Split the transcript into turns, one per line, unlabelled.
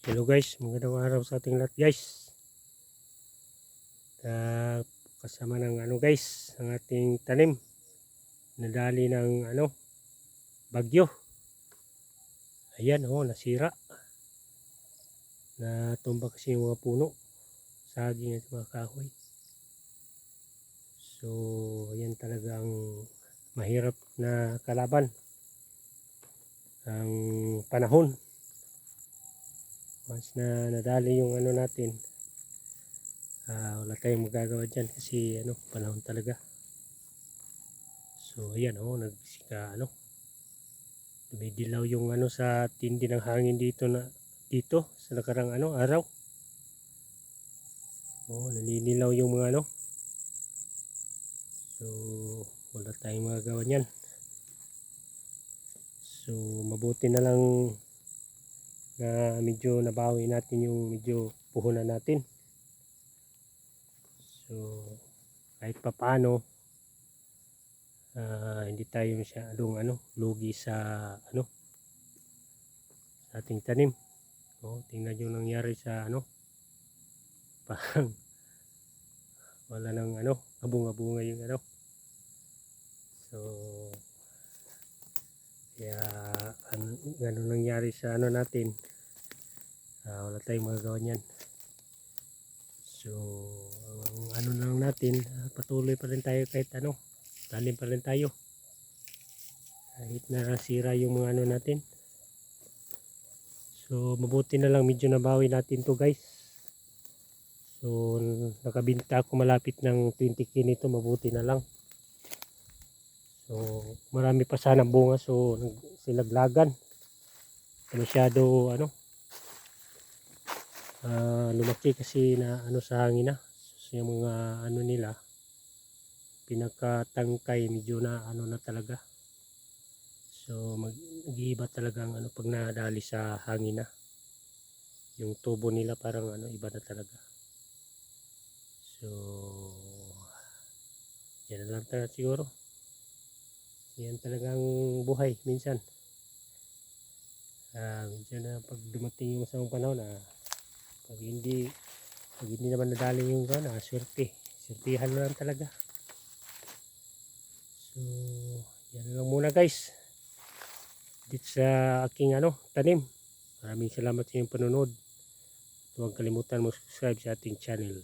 Hello guys, magandang araw sa ating lahat guys. Kasama ng guys, ang ating tanim. Nadali ng bagyo. Ayan nasira. Natumba kasi yung mga puno. Saging at mga kahoy. So, ayan talagang mahirap na kalaban. Ang panahon. Once na nadali yung natin, wala tayong magagawa dyan kasi panahon talaga. So ayan nagsika dumidilaw yung sa tindi ng hangin dito sa nakarang araw. Naninilaw yung mga so wala tayong magagawa niyan. So mabuti na lang na medyo nabawi natin yung medyo puhunan natin. So kahit papaano hindi tayo masyadong lugi sa sa ating tanim. Tingnan yung nangyari sa parang wala nang abunga-bunga yung so kaya ganun nangyari sa natin. Wala tayong magagawa niyan. So ang lang natin, patuloy pa rin tayo kahit tanim pa rin tayo kahit nasira yung mga natin. So mabuti na lang medyo nabawi natin to guys. So nakabinta ako malapit ng 20k nito, mabuti na lang. So marami pa sana bunga, so silaglagan masyado lumaki kasi na sa hangin na. So yung mga nila pinakatangkay medyo na na talaga. So mag-iiba talaga ang pag nadali sa hangin na. Yung tubo nila parang iba na talaga. So yan na lang talaga siguro. Yan talagang buhay minsan. Minsan na pag dumating yung isang panahon pag hindi naman nadali yung swertihan na lang talaga. So yan lang muna guys dito sa aking tanim. Maraming salamat sa inyong panonood. Huwag kalimutan mo subscribe sa ating channel.